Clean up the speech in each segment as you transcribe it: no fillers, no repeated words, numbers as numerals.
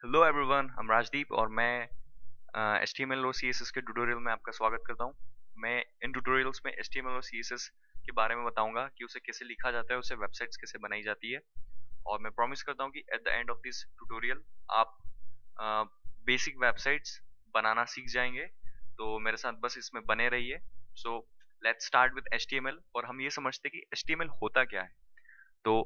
Hello everyone, हम राजदीप और मैं HTML और CSS के ट्यूटोरियल में आपका स्वागत करता हूं। मैं इन ट्यूटोरियल्स में HTML और CSS के बारे में बताऊंगा कि उसे कैसे लिखा जाता है, उसे वेबसाइट्स कैसे बनाई जाती है। और मैं प्रॉमिस करता हूं कि at the end of this tutorial आप बेसिक वेबसाइट्स बनाना सीख जाएंगे। तो मेरे साथ बस इसमें बने रहिए। So let's start with HTML। और हम ये समझते हैं कि HTML होता क्या है। तो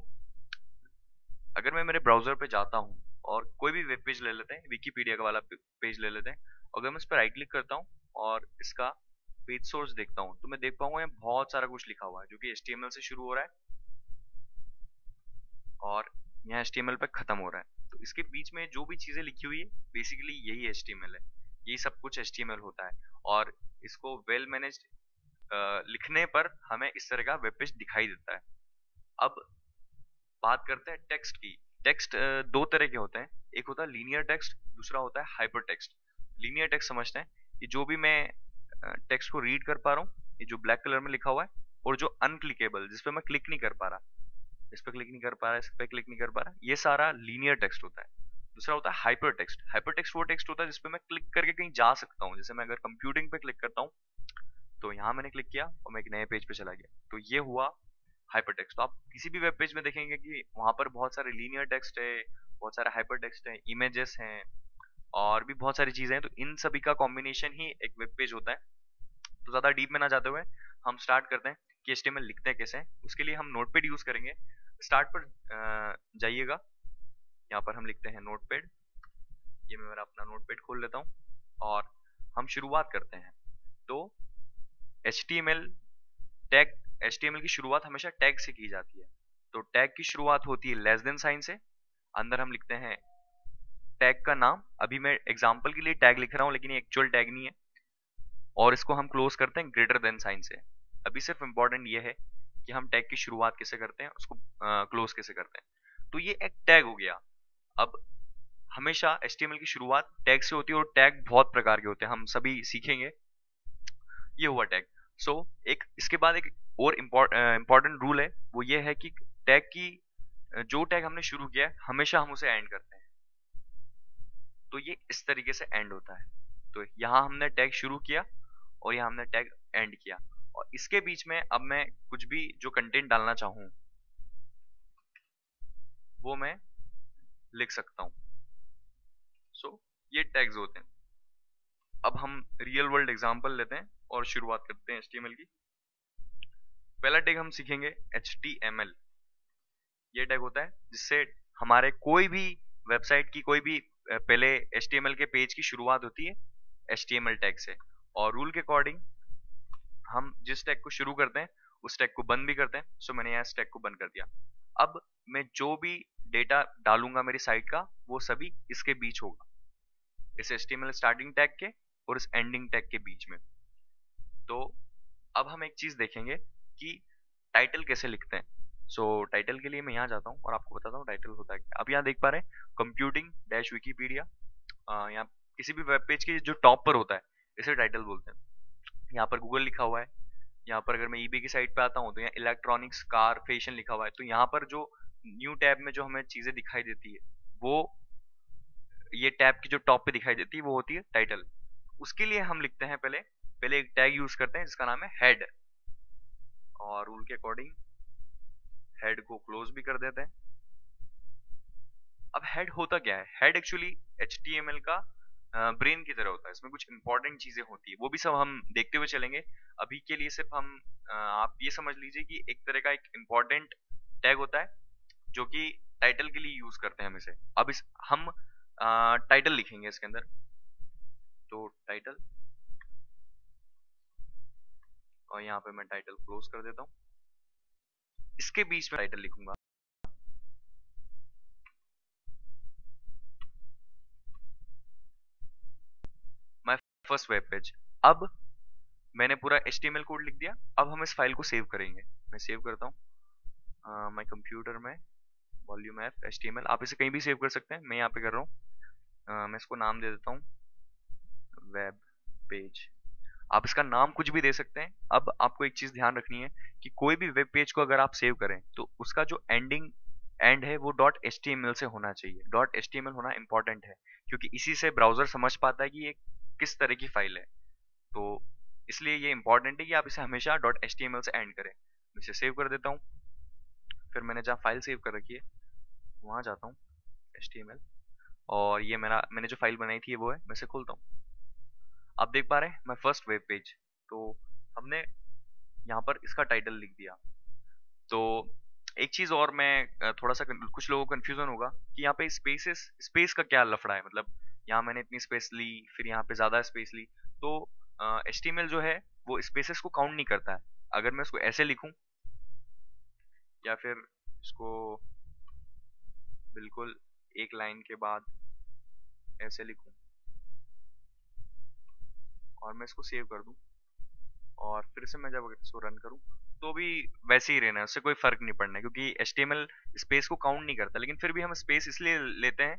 अगर मैं मेरे ब्राउजर पे जाता हूँ और कोई भी वेब पेज ले लेते हैं, विकिपीडिया का वाला पेज ले लेते हैं। अगर मैं इस पर राइट क्लिक करता हूँ और इसका पेज सोर्स देखता हूँ तो मैं देख पाऊंगा यहाँ बहुत सारा कुछ लिखा हुआ है जो कि HTML से शुरू हो रहा है और यहाँ HTML पे खत्म हो रहा है। तो इसके बीच में जो भी चीजें लिखी हुई है बेसिकली यही HTML है। यही सब कुछ HTML होता है। और इसको वेल मैनेज्ड लिखने पर हमें इस तरह का वेब पेज दिखाई देता है। अब बात करते हैं टेक्स्ट की। टेक्स्ट दो तरह के होते हैं। एक होता है लीनियर टेक्स्ट, दूसरा होता है हाइपर टेक्स्ट। लीनियर टेक्स्ट समझते हैं कि जो भी मैं टेक्स्ट को रीड कर पा रहा हूँ, ये जो ब्लैक कलर में लिखा हुआ है, और जो अनक्लिकेबल, जिस पे मैं क्लिक नहीं कर पा रहा, इस पे क्लिक नहीं कर पा रहा, इस पे क्लिक नहीं कर पा रहा, ये सारा लीनियर टेक्स्ट होता है। दूसरा होता है हाइपर टेक्स्ट। हाइपर टेक्स्ट वो टेक्स्ट होता है जिसपे मैं क्लिक करके कहीं जा सकता हूँ। जैसे मैं अगर कंप्यूटिंग पे क्लिक करता हूँ तो यहाँ मैंने क्लिक किया और मैं एक नए पेज पे चला गया, तो ये हुआ हाइपर टेक्स्ट। तो आप किसी भी वेब पेज में देखेंगे कि वहां पर बहुत सारे लीनियर टेक्स्ट है, बहुत सारे हाइपर टेक्स्ट है, इमेजेस हैं, और भी बहुत सारी चीजें हैं। तो इन सभी का कॉम्बिनेशन ही एक वेब पेज होता है। तो ज्यादा डीप में ना जाते हुए हम स्टार्ट करते हैं कि HTML लिखते हैं कैसे हैं। उसके लिए हम नोटपैड यूज करेंगे। स्टार्ट पर जाइएगा, यहाँ पर हम लिखते हैं नोटपैड। ये मैं मेरा अपना नोटपैड खोल लेता हूँ और हम शुरुआत करते हैं। तो HTML टैग, HTML की शुरुआत हमेशा टैग से की जाती है। तो टैग की शुरुआत होती है लेस देन साइन से। अंदर हम लिखते हैं टैग का नाम। अभी मैं एग्जांपल के लिए टैग लिख रहा हूँ लेकिन ये एक्चुअल टैग नहीं है। और इसको हम क्लोज करते हैं ग्रेटर देन साइन से। अभी सिर्फ इंपॉर्टेंट ये है कि हम टैग की शुरुआत कैसे करते हैं, उसको क्लोज कैसे करते हैं। तो ये एक टैग हो गया। अब हमेशा HTML की शुरुआत टैग से होती है और टैग बहुत प्रकार के होते हैं, हम सभी सीखेंगे। ये हुआ टैग। सो एक इसके बाद एक और इम्पोर्टेंट रूल है, वो ये है कि टैग की जो टैग हमने शुरू किया है हमेशा हम उसे एंड करते हैं। तो ये इस तरीके से एंड होता है। तो यहाँ हमने टैग शुरू किया और यहाँ हमने टैग एंड किया। और इसके बीच में अब मैं कुछ भी जो कंटेंट डालना चाहूँ वो मैं लिख सकता हूँ। सो ये टैग्स होते हैं। अब हम रियल वर्ल्ड एग्जांपल लेते हैं और शुरुआत करते हैं HTML की। पहला टैग हम सीखेंगे HTML। ये टैग होता है जिससे हमारे कोई भी वेबसाइट की कोई भी पहले HTML के पेज की शुरुआत होती है HTML टैग से। और रूल के अकॉर्डिंग हम जिस टैग को शुरू करते हैं उस टैग को बंद भी करते हैं। सो मैंने यहाँ इस टैग को बंद कर दिया। अब मैं जो भी डेटा डालूंगा मेरी साइट का वो सभी इसके बीच होगा, इस HTML स्टार्टिंग टैग के और इस एंडिंग टैग के बीच में। तो अब हम एक चीज देखेंगे कि टाइटल कैसे लिखते हैं। सो टाइटल के लिए मैं यहाँ जाता हूँ और आपको बताता हूँ टाइटल होता है क्या। अब यहाँ देख पा रहे हैं कंप्यूटिंग डैश विकीपीडिया। यहाँ किसी भी वेब पेज के जो टॉप पर होता है इसे टाइटल बोलते हैं। यहाँ पर गूगल लिखा हुआ है। यहाँ पर अगर मैं eBay की साइट पे आता हूँ तो यहाँ इलेक्ट्रॉनिक्स कार फैशन लिखा हुआ है। तो यहाँ पर जो न्यू टैब में जो हमें चीजें दिखाई देती है वो ये टैब की जो टॉप पे दिखाई देती है वो होती है टाइटल। उसके लिए हम लिखते हैं पहले पहले एक टैग यूज करते हैं जिसका नाम है हेड। और रूल के अकॉर्डिंग हेड को क्लोज भी कर देते हैं। अब हेड होता क्या है? हेड एक्चुअली HTML का ब्रेन की तरह होता है। इसमें कुछ इंपॉर्टेंट चीजें होती है, वो भी सब हम देखते हुए चलेंगे। अभी के लिए सिर्फ हम आप ये समझ लीजिए कि एक तरह का एक इम्पोर्टेंट टैग होता है जो कि टाइटल के लिए यूज करते हैं हम इसे। अब इस हम टाइटल लिखेंगे इसके अंदर। तो टाइटल, और यहाँ पे मैं टाइटल क्लोज कर देता हूँ। इसके बीच में टाइटल लिखूंगा माय फर्स्ट वेब पेज। अब मैंने पूरा HTML कोड लिख दिया। अब हम इस फाइल को सेव करेंगे। मैं सेव करता हूँ माय कंप्यूटर में, वॉल्यूम एफ HTML। आप इसे कहीं भी सेव कर सकते हैं, मैं यहाँ पे कर रहा हूँ। मैं इसको नाम दे देता हूँ वेब पेज। आप इसका नाम कुछ भी दे सकते हैं। अब आपको एक चीज ध्यान रखनी है कि कोई भी वेब पेज को अगर आप सेव करें तो उसका जो एंडिंग एंड है वो dot H T M L से होना चाहिए। Dot H T M L होना इंपॉर्टेंट है क्योंकि इसी से ब्राउजर समझ पाता है कि ये किस तरह की फाइल है। तो इसलिए ये इंपॉर्टेंट है कि आप इसे हमेशा dot H T M L से एंड करें। मैं इसे सेव कर देता हूँ। फिर मैंने जहाँ फाइल सेव कर रखी है वहाँ जाता हूँ, एच टी एम एल, और ये मैंने जो फाइल बनाई थी वो है। मैं इसे खोलता हूँ। आप देख पा रहे हैं मैं फर्स्ट वेब पेज। तो हमने यहाँ पर इसका टाइटल लिख दिया। तो एक चीज और मैं थोड़ा सा कुछ लोगों को कंफ्यूजन होगा कि यहाँ पे स्पेस का क्या लफड़ा है। मतलब यहाँ मैंने इतनी स्पेस ली, फिर यहाँ पे ज्यादा स्पेस ली। तो एचटीएमएल जो है वो स्पेसेस को काउंट नहीं करता है। अगर मैं इसको ऐसे लिखूं या फिर इसको बिल्कुल एक लाइन के बाद ऐसे लिखूं और मैं इसको सेव कर दूं और फिर से मैं जब अगर इसको रन करूं तो भी वैसे ही रहना है, उससे कोई फर्क नहीं पड़ना है क्योंकि एचटीएमएल स्पेस को काउंट नहीं करता। लेकिन फिर भी हम स्पेस इसलिए लेते हैं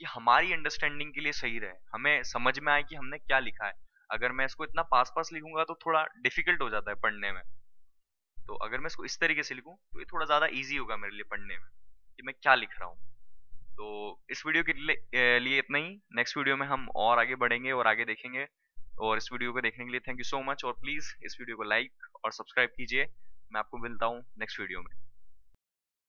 कि हमारी अंडरस्टैंडिंग के लिए सही रहे, हमें समझ में आए कि हमने क्या लिखा है। अगर मैं इसको इतना पास पास लिखूंगा तो थोड़ा डिफिकल्ट हो जाता है पढ़ने में। तो अगर मैं इसको इस तरीके से लिखूं तो ये थोड़ा ज्यादा इजी होगा मेरे लिए पढ़ने में कि मैं क्या लिख रहा हूँ। तो इस वीडियो के लिए इतना ही। नेक्स्ट वीडियो में हम और आगे बढ़ेंगे और आगे देखेंगे। और इस वीडियो को देखने के लिए थैंक यू सो मच, और प्लीज इस वीडियो को लाइक और सब्सक्राइब कीजिए। मैं आपको मिलता हूँ नेक्स्ट वीडियो में।